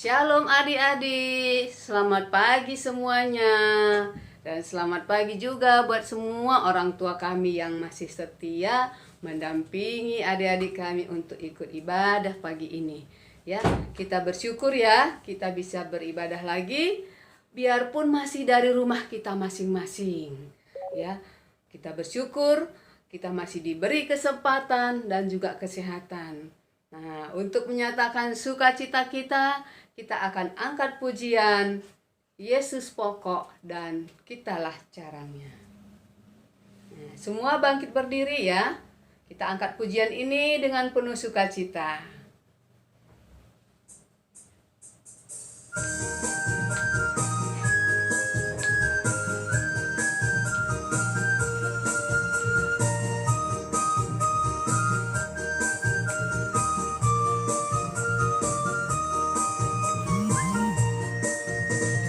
Shalom adik-adik, selamat pagi semuanya. Dan selamat pagi juga buat semua orang tua kami yang masih setia mendampingi adik-adik kami untuk ikut ibadah pagi ini. Ya, kita bersyukur ya, kita bisa beribadah lagi biarpun masih dari rumah kita masing-masing. Ya, kita bersyukur kita masih diberi kesempatan dan juga kesehatan. Nah, untuk menyatakan sukacita kita akan angkat pujian Yesus pokok dan kitalah caranya. Nah, semua bangkit berdiri ya. Kita angkat pujian ini dengan penuh sukacita.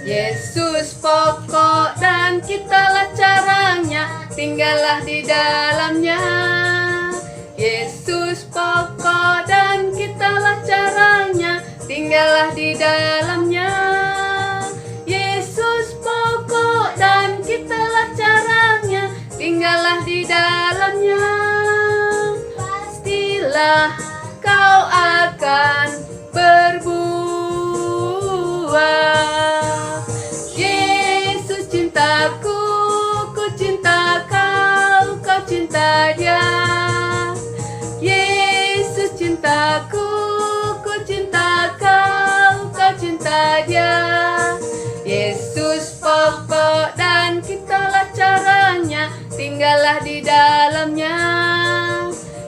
Yesus pokok dan kitalah caranya, tinggallah di dalamnya. Yesus pokok dan kitalah caranya, tinggallah di dalamnya. Yesus pokok dan kitalah caranya, tinggallah di dalamnya. Pastilah kau akan berbuah. Cintaku, ku cinta kau, kau cinta dia. Yesus cintaku, ku cinta kau, kau cinta dia. Yesus pokok dan kitalah caranya, tinggallah di dalamnya.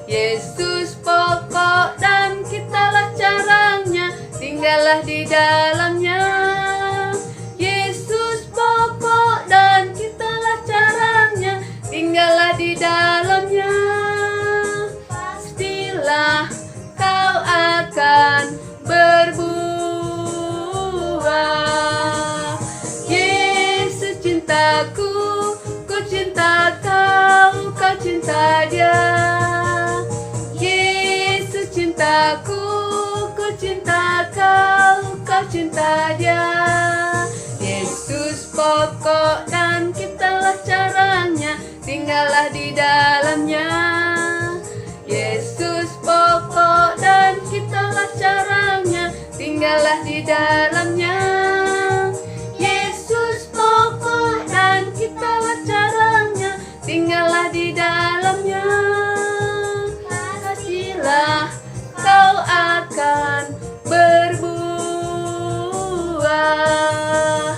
Yesus pokok dan kitalah caranya, tinggallah di dalamnya. Tinggallah di dalamnya, pastilah kau akan berbuah. Yesus cintaku, ku cinta kau, kau cinta dia. Yesus cintaku, ku cinta kau, kau cinta dia. Yesus pokok dan kitalah caranya, tinggallah di dalamnya. Yesus pokok dan kitalah caranya, tinggallah di dalamnya. Yesus pokok dan kitalah caranya, tinggallah di dalamnya. Pastilah kau akan berbuah.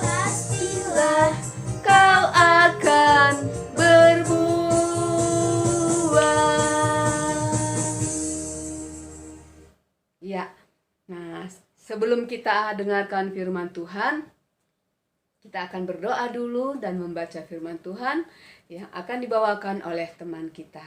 Pastilah kau akan ya. Nah, sebelum kita dengarkan firman Tuhan, kita akan berdoa dulu dan membaca firman Tuhan yang akan dibawakan oleh teman kita.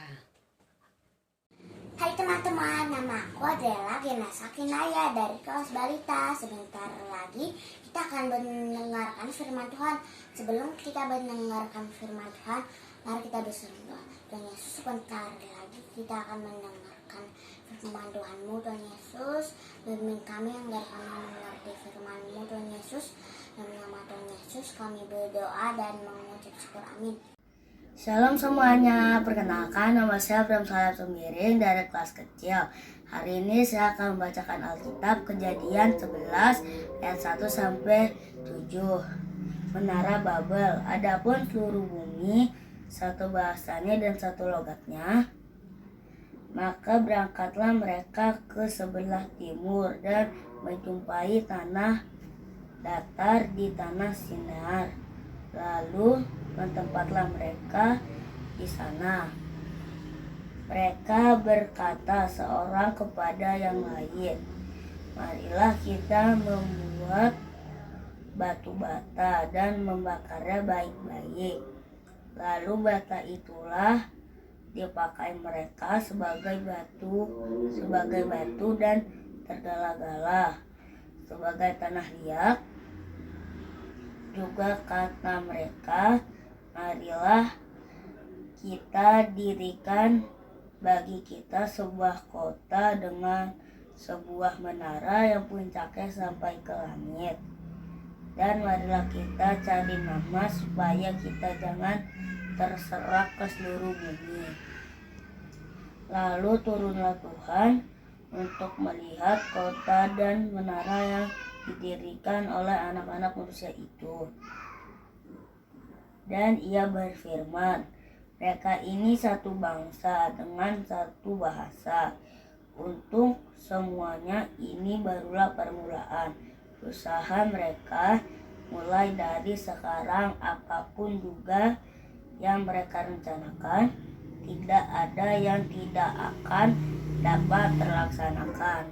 Hai teman-teman, nama aku adalah Gena Sakinaya dari kelas balita. Sebentar lagi kita akan mendengarkan firman Tuhan. Sebelum kita mendengarkan firman Tuhan, mari kita berdoa. Tuhan Yesus, sebentar lagi kita akan mendengarkan firman Tuhan-Mu, Tuhan Yesus. Bimbing kami yang dapat mengerti firman-Mu, Tuhan Yesus. Dalam nama Tuhan Yesus kami berdoa dan mengucap syukur, amin. Shalom semuanya, perkenalkan nama saya Bram Salap Semiring dari kelas kecil. Hari ini saya akan membacakan Alkitab Kejadian 11 ayat 1 sampai 7. Menara Babel. Adapun seluruh bumi, satu bahasanya dan satu logatnya, maka berangkatlah mereka ke sebelah timur dan menjumpai tanah datar di tanah Sinar. Lalu bertempatlah mereka di sana. Mereka berkata seorang kepada yang lain, marilah kita membuat batu bata dan membakarnya baik-baik. Lalu bata itulah dipakai mereka sebagai batu dan tergala-gala sebagai tanah liat. Juga kata mereka, marilah kita dirikan bagi kita sebuah kota dengan sebuah menara yang puncaknya sampai ke langit. Dan marilah kita cari nama supaya kita jangan terserak ke seluruh bumi. Lalu turunlah Tuhan untuk melihat kota dan menara yang didirikan oleh anak-anak manusia itu. Dan ia berfirman, mereka ini satu bangsa dengan satu bahasa. Untuk semuanya ini barulah permulaan usaha mereka. Mulai dari sekarang apapun juga yang mereka rencanakan, tidak ada yang tidak akan dapat terlaksanakan.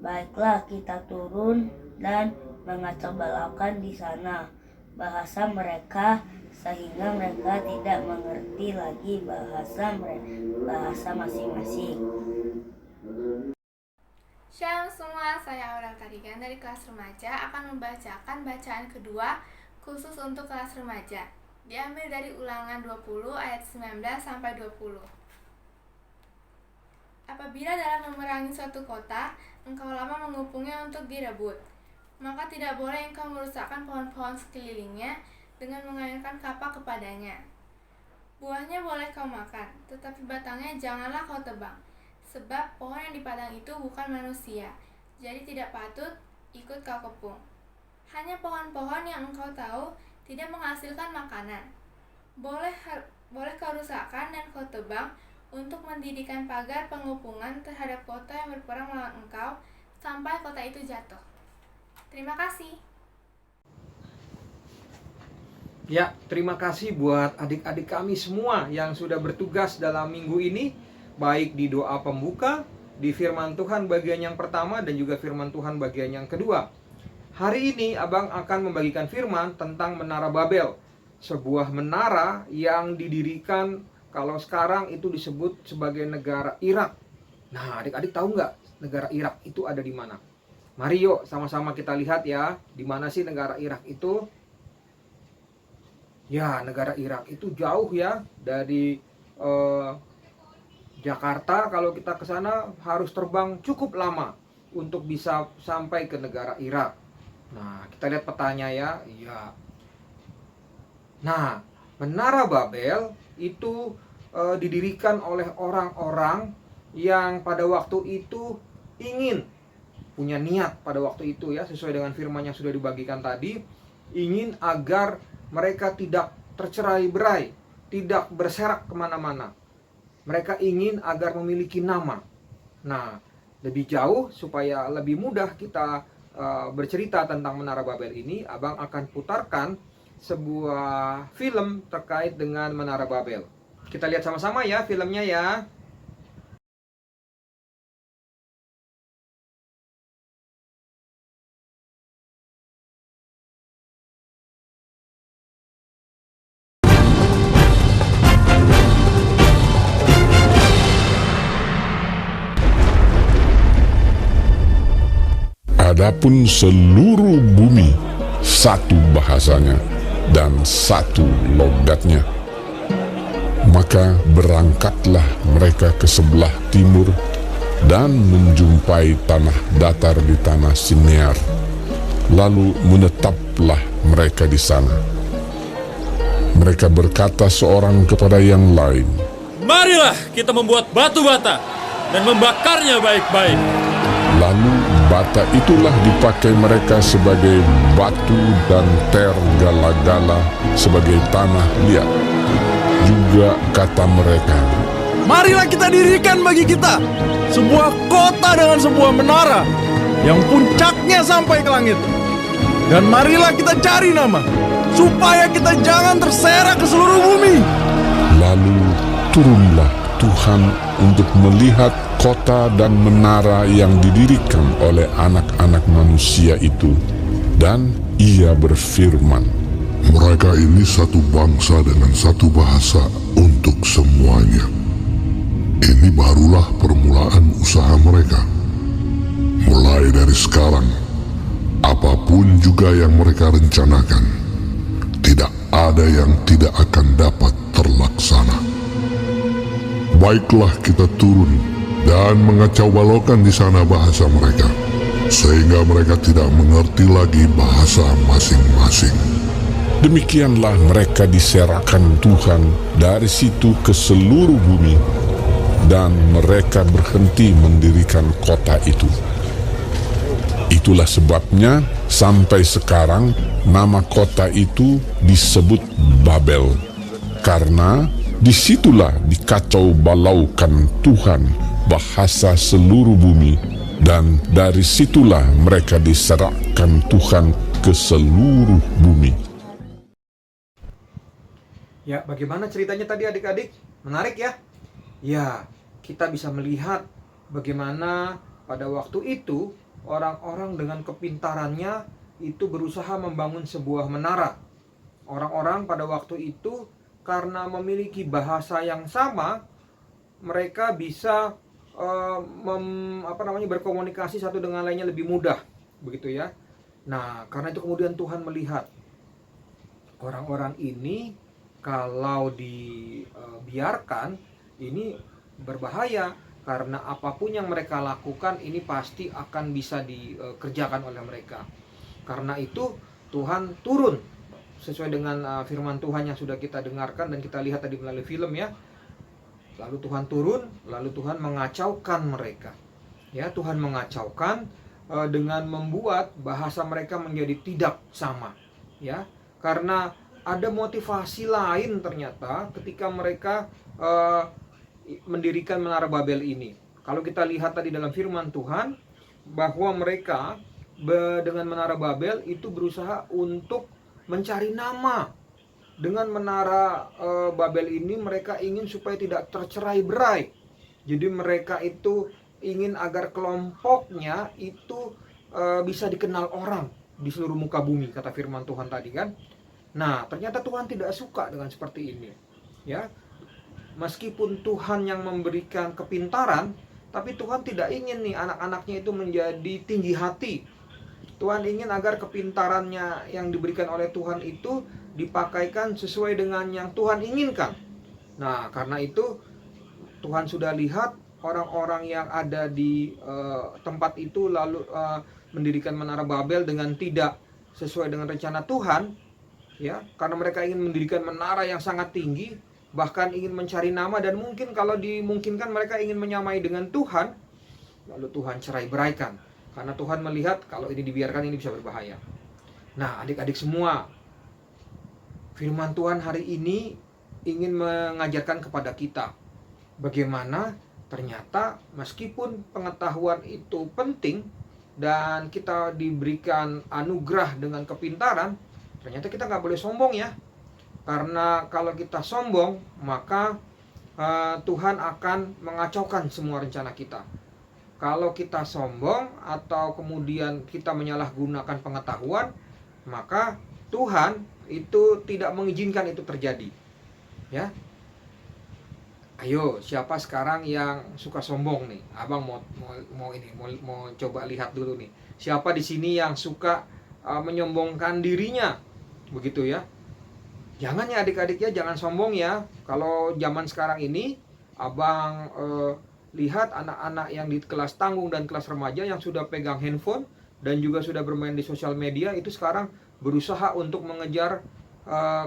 Baiklah, kita turun dan mengacau balaukan di sana bahasa mereka, sehingga mereka tidak mengerti lagi bahasa masing-masing. Shalom semua, saya Aurel Tarigan dari kelas remaja akan membacakan bacaan kedua khusus untuk kelas remaja. Diambil dari Ulangan 20 ayat 19 sampai 20. Apabila dalam memerangi suatu kota, engkau lama mengepungnya untuk direbut, maka tidak boleh engkau merusakkan pohon-pohon sekelilingnya dengan mengayunkan kapak kepadanya. Buahnya boleh kau makan, tetapi batangnya janganlah kau tebang, sebab pohon yang di padang itu bukan manusia, jadi tidak patut ikut kau kepung. Hanya pohon-pohon yang engkau tahu tidak menghasilkan makanan, boleh kau rusakkan dan kau tebang untuk mendirikan pagar pengepungan terhadap kota yang berperang melawan engkau sampai kota itu jatuh. Terima kasih. Ya, terima kasih buat adik-adik kami semua yang sudah bertugas dalam minggu ini, baik di doa pembuka, di firman Tuhan bagian yang pertama, dan juga firman Tuhan bagian yang kedua. Hari ini Abang akan membagikan firman tentang Menara Babel, sebuah menara yang didirikan kalau sekarang itu disebut sebagai negara Irak. Nah, adik-adik tahu nggak negara Irak itu ada di mana? Mari yuk sama-sama kita lihat ya, di mana sih negara Irak itu? Ya, negara Irak itu jauh ya dari Jakarta. Kalau kita ke sana harus terbang cukup lama untuk bisa sampai ke negara Irak. Nah, kita lihat petanya ya. Iya. Nah, Menara Babel itu didirikan oleh orang-orang yang pada waktu itu ingin, punya niat pada waktu itu ya, sesuai dengan firman yang sudah dibagikan tadi, ingin agar mereka tidak tercerai-berai, tidak berserak kemana-mana. Mereka ingin agar memiliki nama. Nah, lebih jauh supaya lebih mudah kita bercerita tentang Menara Babel ini, Abang akan putarkan sebuah film terkait dengan Menara Babel. Kita lihat sama-sama ya filmnya ya. Adapun seluruh bumi satu bahasanya dan satu logatnya. Maka berangkatlah mereka ke sebelah timur dan menjumpai tanah datar di tanah Sinear. Lalu menetaplah mereka di sana. Mereka berkata seorang kepada yang lain, "Marilah kita membuat batu bata dan membakarnya baik-baik." Lalu bata itulah dipakai mereka sebagai batu dan tergala-gala sebagai tanah liat. Juga kata mereka, Marilah kita dirikan bagi kita sebuah kota dengan sebuah menara yang puncaknya sampai ke langit. Dan marilah kita cari nama supaya kita jangan terserak ke seluruh bumi. lalu turunlah Tuhan untuk melihat kota dan menara yang didirikan oleh anak-anak manusia itu. Dan ia berfirman, mereka ini satu bangsa dengan satu bahasa untuk semuanya. Ini barulah permulaan usaha mereka. Mulai dari sekarang, apapun juga yang mereka rencanakan, tidak ada yang tidak akan dapat terlaksana. Baiklah kita turun dan mengacau balaukan di sana bahasa mereka, sehingga mereka tidak mengerti lagi bahasa masing-masing. Demikianlah mereka diserahkan Tuhan dari situ ke seluruh bumi, dan mereka berhenti mendirikan kota itu. Itulah sebabnya sampai sekarang nama kota itu disebut Babel, karena disitulah dikacau balaukan Tuhan bahasa seluruh bumi, dan dari situlah mereka diserahkan Tuhan ke seluruh bumi. Ya, bagaimana ceritanya tadi adik-adik? Menarik ya? Ya, kita bisa melihat bagaimana pada waktu itu orang-orang dengan kepintarannya itu berusaha membangun sebuah menara. Orang-orang pada waktu itu karena memiliki bahasa yang sama, mereka bisa berkomunikasi satu dengan lainnya lebih mudah, begitu ya. Nah, karena itu kemudian Tuhan melihat orang-orang ini kalau dibiarkan ini berbahaya, karena apapun yang mereka lakukan ini pasti akan bisa dikerjakan oleh mereka. Karena itu Tuhan turun sesuai dengan firman Tuhan yang sudah kita dengarkan dan kita lihat tadi melalui film ya. Lalu Tuhan turun, lalu Tuhan mengacaukan mereka. Ya, Tuhan mengacaukan dengan membuat bahasa mereka menjadi tidak sama. Ya, karena ada motivasi lain ternyata ketika mereka mendirikan Menara Babel ini. Kalau kita lihat tadi dalam firman Tuhan, bahwa mereka dengan Menara Babel itu berusaha untuk mencari nama. Dengan Menara Babel ini mereka ingin supaya tidak tercerai-berai. Jadi mereka itu ingin agar kelompoknya itu bisa dikenal orang di seluruh muka bumi, kata firman Tuhan tadi kan. Nah, ternyata Tuhan tidak suka dengan seperti ini. Ya. Meskipun Tuhan yang memberikan kepintaran, tapi Tuhan tidak ingin nih anak-anaknya itu menjadi tinggi hati. Tuhan ingin agar kepintarannya yang diberikan oleh Tuhan itu dipakaikan sesuai dengan yang Tuhan inginkan. Nah, karena itu Tuhan sudah lihat orang-orang yang ada di tempat itu lalu mendirikan Menara Babel dengan tidak sesuai dengan rencana Tuhan. Ya, karena mereka ingin mendirikan menara yang sangat tinggi, bahkan ingin mencari nama, dan mungkin kalau dimungkinkan mereka ingin menyamai dengan Tuhan. Lalu Tuhan cerai-beraikan, karena Tuhan melihat kalau ini dibiarkan ini bisa berbahaya. Nah, adik-adik semua, firman Tuhan hari ini ingin mengajarkan kepada kita bagaimana ternyata meskipun pengetahuan itu penting dan kita diberikan anugerah dengan kepintaran, ternyata kita nggak boleh sombong ya. Karena kalau kita sombong, maka Tuhan akan mengacaukan semua rencana kita. Kalau kita sombong atau kemudian kita menyalahgunakan pengetahuan, maka Tuhan itu tidak mengizinkan itu terjadi. Ya. Ayo, siapa sekarang yang suka sombong nih? Abang mau coba lihat dulu nih. Siapa di sini yang suka menyombongkan dirinya? Begitu ya. Jangan ya adik-adik ya, jangan sombong ya. Kalau zaman sekarang ini, abang lihat anak-anak yang di kelas tanggung dan kelas remaja yang sudah pegang handphone dan juga sudah bermain di sosial media, itu sekarang berusaha untuk mengejar,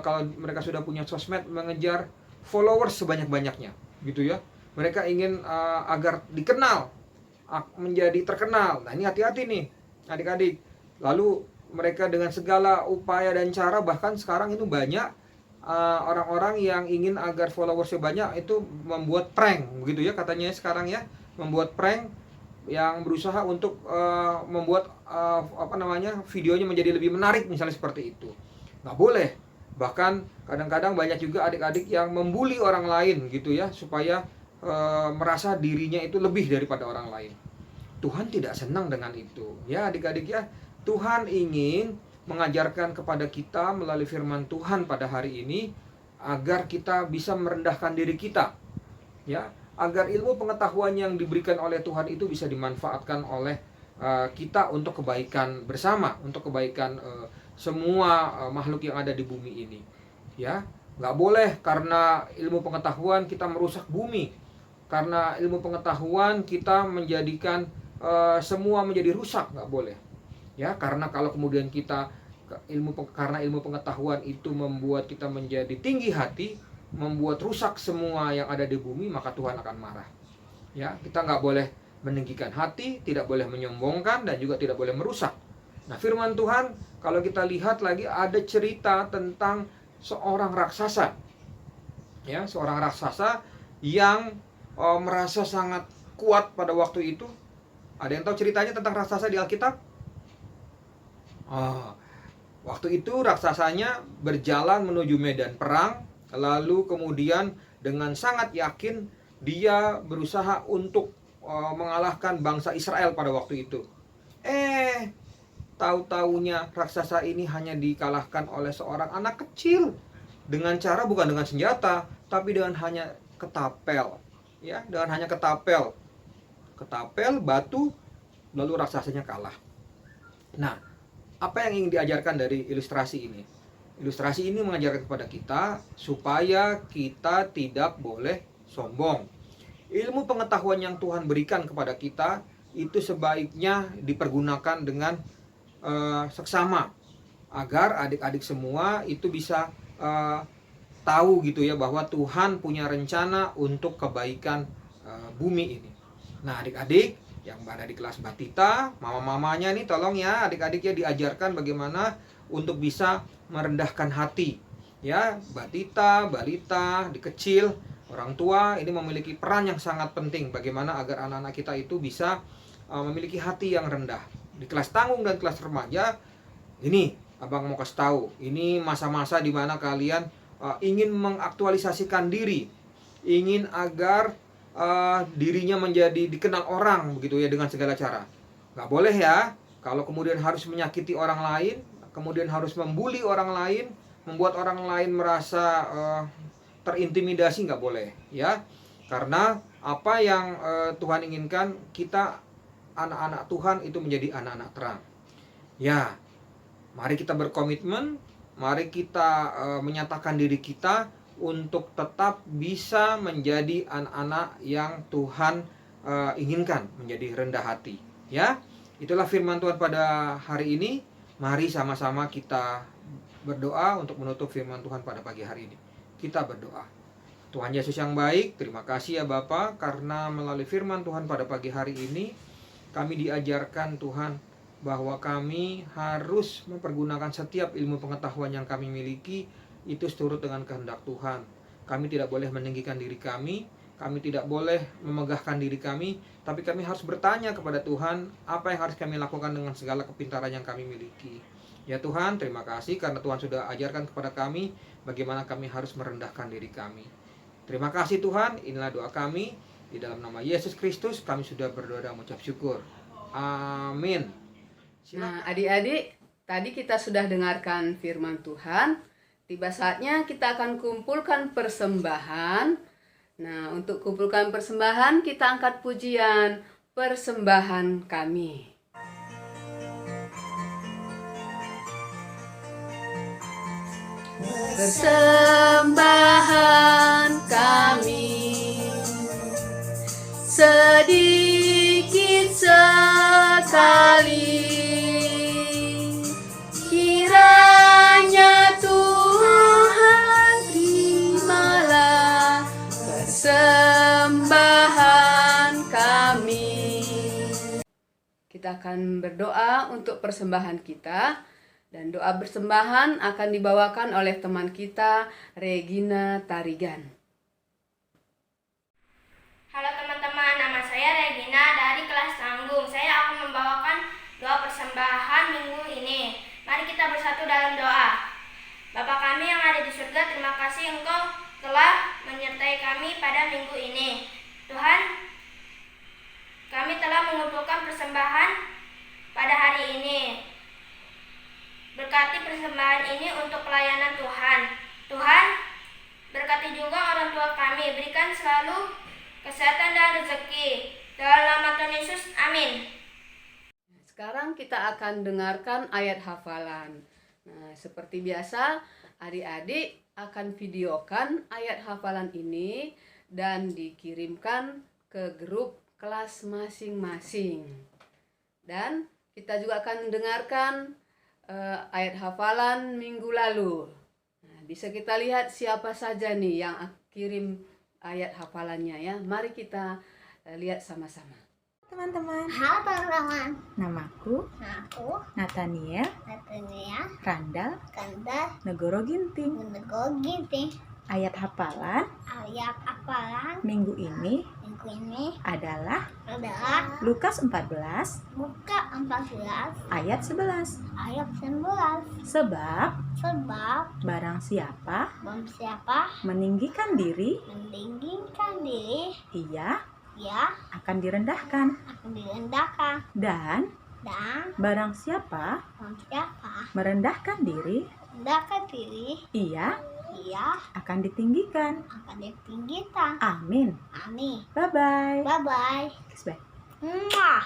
kalau mereka sudah punya sosmed, mengejar followers sebanyak-banyaknya, gitu ya. Mereka ingin agar dikenal, menjadi terkenal. Nah, ini hati-hati nih adik-adik. Lalu mereka dengan segala upaya dan cara, bahkan sekarang itu banyak orang-orang yang ingin agar followersnya banyak itu membuat prank, begitu ya katanya sekarang ya, membuat prank yang berusaha untuk membuat videonya menjadi lebih menarik, misalnya seperti itu. Nggak boleh. Bahkan kadang-kadang banyak juga adik-adik yang membuli orang lain gitu ya, supaya merasa dirinya itu lebih daripada orang lain. Tuhan tidak senang dengan itu ya adik-adik ya. Tuhan ingin mengajarkan kepada kita melalui firman Tuhan pada hari ini agar kita bisa merendahkan diri kita, ya, agar ilmu pengetahuan yang diberikan oleh Tuhan itu bisa dimanfaatkan oleh kita untuk kebaikan bersama, untuk kebaikan semua makhluk yang ada di bumi ini, ya. Nggak boleh karena ilmu pengetahuan kita merusak bumi. Karena ilmu pengetahuan kita menjadikan semua menjadi rusak, nggak boleh. Ya, karena kalau kemudian kita karena ilmu pengetahuan itu membuat kita menjadi tinggi hati, membuat rusak semua yang ada di bumi, maka Tuhan akan marah. Ya, kita nggak boleh meninggikan hati, tidak boleh menyombongkan, dan juga tidak boleh merusak. Nah, firman Tuhan, kalau kita lihat lagi ada cerita tentang seorang raksasa. Ya, seorang raksasa yang merasa sangat kuat pada waktu itu. Ada yang tahu ceritanya tentang raksasa di Alkitab? Waktu itu raksasanya berjalan menuju medan perang, lalu kemudian dengan sangat yakin dia berusaha untuk mengalahkan bangsa Israel pada waktu itu. Tahu-taunya raksasa ini hanya dikalahkan oleh seorang anak kecil dengan cara bukan dengan senjata, tapi dengan hanya ketapel. Ya, dengan hanya ketapel, batu, lalu raksasanya kalah. Nah, apa yang ingin diajarkan dari ilustrasi ini? Ilustrasi ini mengajarkan kepada kita supaya kita tidak boleh sombong. Ilmu pengetahuan yang Tuhan berikan kepada kita itu sebaiknya dipergunakan dengan seksama, agar adik-adik semua itu bisa tahu gitu ya, bahwa Tuhan punya rencana untuk kebaikan bumi ini. Nah, adik-adik yang ada di kelas Batita, mama-mamanya nih tolong ya adik-adiknya diajarkan bagaimana untuk bisa merendahkan hati. Ya, Batita, balita, di kecil, orang tua ini memiliki peran yang sangat penting bagaimana agar anak-anak kita itu bisa memiliki hati yang rendah. Di kelas tanggung dan kelas remaja, ini abang mau kasih tahu, ini masa-masa di mana kalian ingin mengaktualisasikan diri, ingin agar dirinya menjadi dikenal orang begitu ya, dengan segala cara. Nggak boleh ya kalau kemudian harus menyakiti orang lain, kemudian harus membuli orang lain, membuat orang lain merasa terintimidasi, nggak boleh ya. Karena apa yang Tuhan inginkan, kita anak-anak Tuhan itu menjadi anak-anak terang. Ya, mari kita berkomitmen, mari kita menyatakan diri kita untuk tetap bisa menjadi anak-anak yang Tuhan inginkan, menjadi rendah hati. Ya, itulah firman Tuhan pada hari ini. Mari sama-sama kita berdoa untuk menutup firman Tuhan pada pagi hari ini. Kita berdoa. Tuhan Yesus yang baik, terima kasih ya Bapa, karena melalui firman Tuhan pada pagi hari ini kami diajarkan Tuhan bahwa kami harus mempergunakan setiap ilmu pengetahuan yang kami miliki itu seturut dengan kehendak Tuhan. Kami tidak boleh meninggikan diri kami tidak boleh memegahkan diri kami, tapi kami harus bertanya kepada Tuhan apa yang harus kami lakukan dengan segala kepintaran yang kami miliki. Ya Tuhan, terima kasih karena Tuhan sudah ajarkan kepada kami bagaimana kami harus merendahkan diri kami. Terima kasih Tuhan, inilah doa kami. Di dalam nama Yesus Kristus kami sudah berdoa dan mengucap syukur. Amin. Nah, adik-adik, tadi kita sudah dengarkan firman Tuhan. Tiba saatnya kita akan kumpulkan persembahan. Nah, untuk kumpulkan persembahan, kita angkat pujian persembahan kami. Persembahan kami sedikit sekali, kiranya Tuhan terimalah persembahan kami. Kita akan berdoa untuk persembahan kita. Dan doa persembahan akan dibawakan oleh teman kita, Regina Tarigan. Halo teman-teman, nama saya Regina dari kelas tanggung. Saya akan membawakan doa persembahan minggu ini. Mari kita bersatu dalam doa. Bapa kami yang ada di surga, terima kasih Engkau telah menyertai kami pada minggu ini. Tuhan, kami telah mengumpulkan persembahan pada hari ini. Berkati persembahan ini untuk pelayanan Tuhan. Tuhan, berkati juga orang tua kami. Berikan selalu kesehatan dan rezeki. Dalam nama Tuhan Yesus, amin. Sekarang kita akan dengarkan ayat hafalan. Nah, seperti biasa, adik-adik akan videokan ayat hafalan ini dan dikirimkan ke grup kelas masing-masing. Dan kita juga akan mendengarkan ayat hafalan minggu lalu. Nah, bisa kita lihat siapa saja nih yang kirim ayat hafalannya ya. Mari kita lihat sama-sama. Teman-teman, Halo teman-teman, namaku aku Nathaniel Nathaniel Randall Kandar Negoro Ginting. Menegol Ginting. Ayat hafalan Ayat hafalan minggu ini minggu ini adalah adalah Lukas 14 buka 14 ayat 11. ayat 11. Sebab Sebab barang siapa siapa meninggikan diri, meninggikan diri, ia ya akan direndahkan. akan direndahkan. Dan Dan barang siapa siapa merendahkan diri, merendahkan diri, ia ia akan ditinggikan. akan ditinggikan. Amin. Amin. Bye-bye. Bye-bye. Kiss bye. Mwah.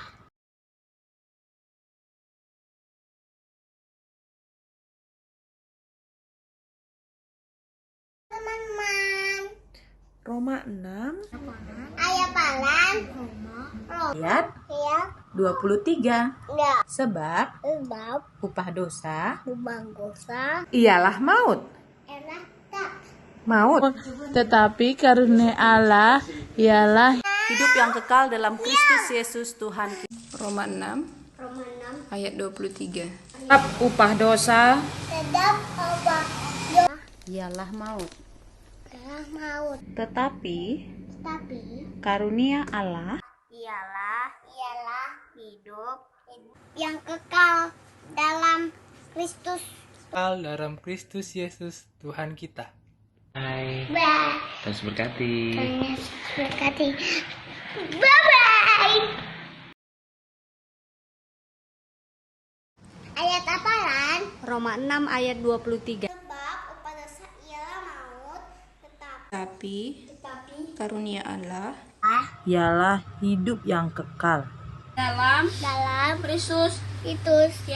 Teman-teman, Roma 6 ayat palan ayat ya 23. ya Sebab sebab upah dosa lubang dosa ialah maut. enak tak Maut. Tetapi karunia Allah ialah Hidup yang kekal dalam Kristus Yesus Tuhan kita. Roma 6 Roma 6 ayat 23. Sebab upah dosa sedap apa Ialah maut. telah maut Tetapi tapi karunia Allah ialah hidup yang kekal dalam Kristus. Kekal dalam Kristus Yesus Tuhan kita. Bye. Terus berkati. Berkati. Bye bye. Ayat apalan? Roma 6 ayat 23. Sebab upah dosa ialah maut, Tetapi tetapi karunia Allah Ialah hidup yang kekal. dalam Kristus Yesus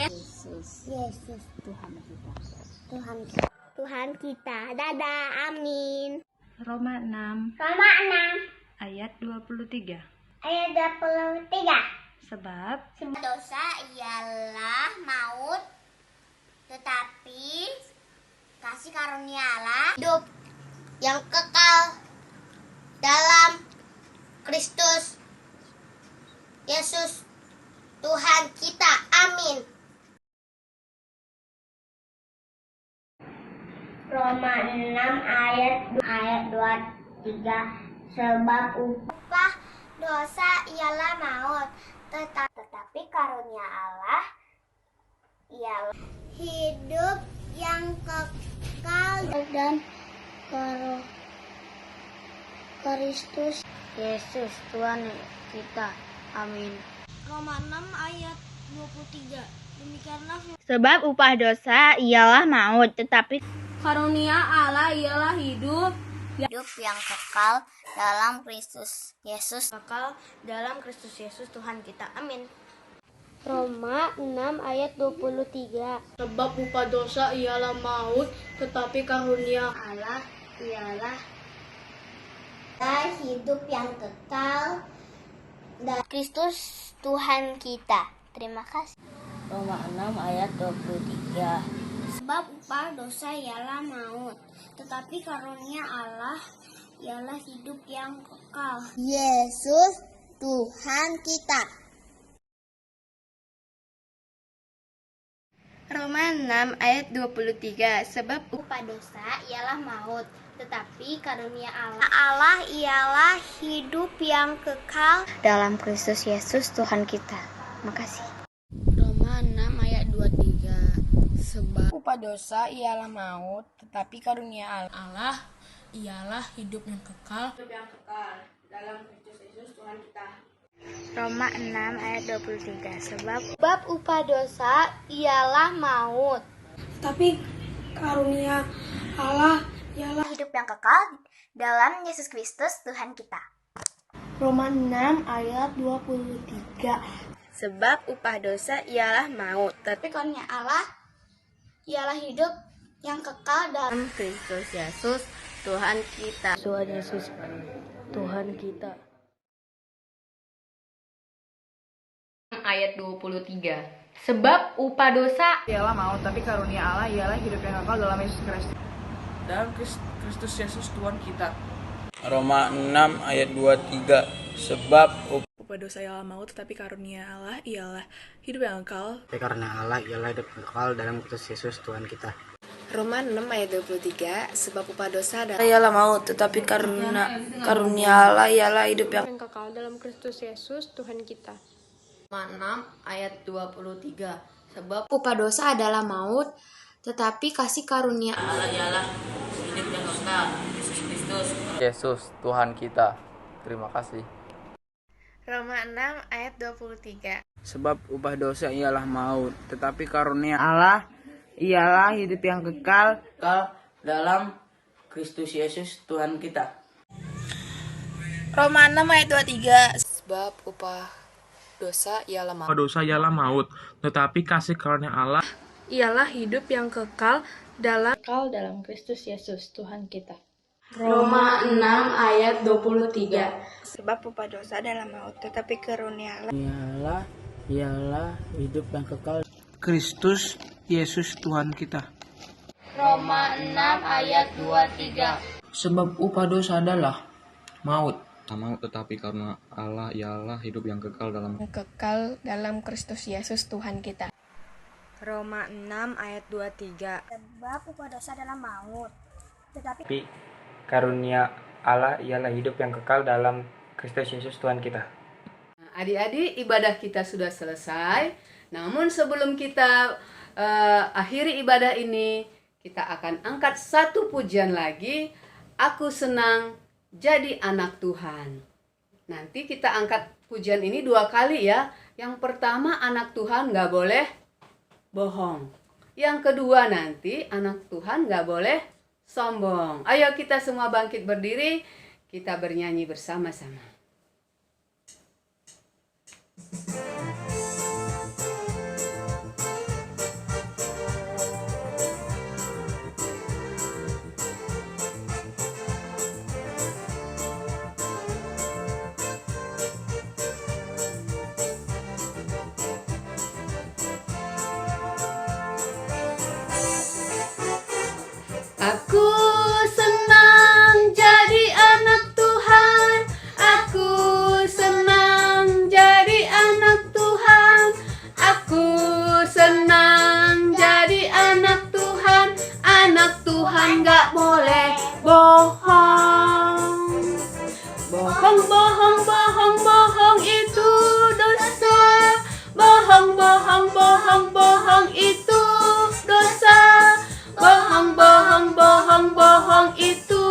Tuhan kita. Dadah, amin. Roma 6 Roma 6 ayat 23. ayat 23. Sebab Dosa ialah maut, tetapi kasih karunia Allah hidup yang kekal dalam Kristus Yesus Tuhan kita. Amin. Roma 6 ayat 23. Sebab upah dosa ialah maut, tetapi karunia Allah ialah hidup yang kekal dan Kristus Yesus Tuhan kita. Amin. Roma 6 ayat 23. Demikianlah Sebab upah dosa ialah maut, tetapi karunia Allah ialah hidup yang kekal dalam Kristus Yesus. Kekal dalam Kristus Yesus Tuhan kita. Amin. Roma 6 ayat 23. sebab upah dosa ialah maut, tetapi karunia Allah ialah hidup yang kekal dan Kristus Tuhan kita. Terima kasih. Roma 6 ayat 23. Sebab upah dosa ialah maut, tetapi karunia Allah ialah hidup yang kekal. Yesus Tuhan kita. Roma 6 ayat 23. Sebab Upah dosa ialah maut, tetapi karunia Allah ialah hidup yang kekal dalam Kristus Yesus Tuhan kita. Makasih. Roma 6 ayat 23. Sebab upah dosa ialah maut, tetapi karunia Allah ialah hidup yang kekal dalam Kristus Yesus Tuhan kita. Roma 6 ayat 23. Sebab Upah dosa ialah maut, tapi karunia Allah ialah hidup yang kekal dalam Yesus Kristus Tuhan kita. Roma 6 ayat 23. sebab upah dosa ialah maut, Tapi karunia Allah ialah hidup yang kekal dalam dalam Kristus Yesus Tuhan kita. Tuhan Yesus Tuhan kita. Ayat 23. Sebab upah dosa Ialah maut, tapi karunia Allah ialah hidup yang kekal dalam Yesus Kristus. Dalam Kristus Yesus Tuhan kita. Roma 6 ayat 23. Sebab upah dosa ialah maut, tetapi karunia Allah ialah hidup yang kekal. karena Allah ialah hidup kekal dalam Kristus Yesus Tuhan kita. Roma 6 ayat 23. Sebab upah dosa Ialah maut, tetapi karunia Allah ialah hidup yang kekal dalam Kristus Yesus Tuhan kita. Roma 6 ayat 23. Sebab Upah dosa adalah maut, tetapi kasih karunia Allah ialah hidup yang kekal, Yesus Kristus. Yesus Tuhan kita. Terima kasih. Roma 6 ayat 23. Sebab upah dosa ialah maut, tetapi karunia Allah ialah hidup yang kekal dalam Kristus Yesus Tuhan kita. Roma 6 ayat 23. Sebab upah dosa ialah maut. Dosa ialah maut, tetapi kasih karunia Allah Ialah hidup yang kekal dalam Kristus Yesus Tuhan kita. Roma 6 ayat 23. Sebab upah dosa adalah maut, tetapi karunia Allah Ialah hidup yang kekal Kristus Yesus Tuhan kita. Roma 6 ayat 23. Sebab upah dosa adalah maut, Tetapi karena Allah ialah hidup yang kekal dalam Kristus Yesus Tuhan kita. Roma 6 ayat 23. Sebab upah dosa adalah maut, tetapi karunia Allah ialah hidup yang kekal dalam Kristus Yesus Tuhan kita. Adik-adik, ibadah kita sudah selesai. Namun sebelum kita akhiri ibadah ini, kita akan angkat satu pujian lagi. Aku senang jadi anak Tuhan. Nanti kita angkat pujian ini 2 kali ya. Yang pertama, anak Tuhan gak boleh bohong. Yang kedua nanti, anak Tuhan gak boleh sombong. Ayo kita semua bangkit berdiri, kita bernyanyi bersama-sama. Aku senang jadi anak Tuhan. Aku senang jadi anak Tuhan. Aku senang jadi anak Tuhan. Anak Tuhan gak boleh bohong. Bohong, bohong, bohong, bohong itu dosa. Bohong, bohong, bohong, bohong itu dosa. Bohong, bohong, bohong, bohong itu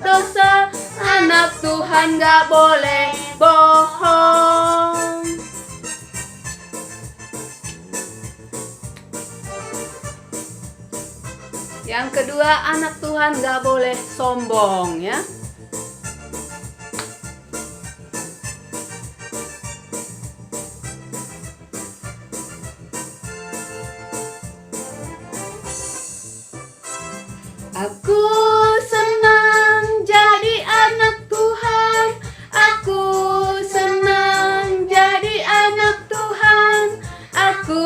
dosa. Anak Tuhan gak boleh bohong. Yang kedua, anak Tuhan gak boleh sombong ya. Aku senang jadi anak Tuhan. Aku senang jadi anak Tuhan. Aku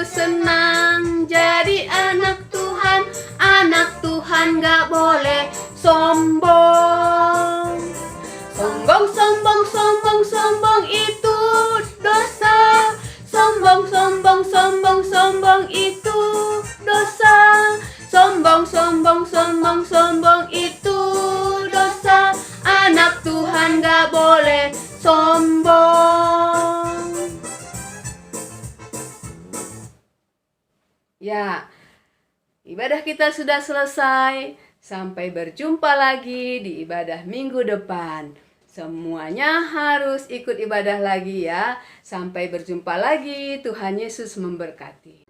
senang jadi anak Tuhan. Anak Tuhan gak boleh sombong. Sombong, sombong, sombong, sombong itu dosa. Sombong, sombong, sombong, sombong itu dosa. Sombong, sombong, sombong, sombong itu dosa. Anak Tuhan gak boleh sombong. Ya, ibadah kita sudah selesai. Sampai berjumpa lagi di ibadah minggu depan. Semuanya harus ikut ibadah lagi ya. Sampai berjumpa lagi. Tuhan Yesus memberkati.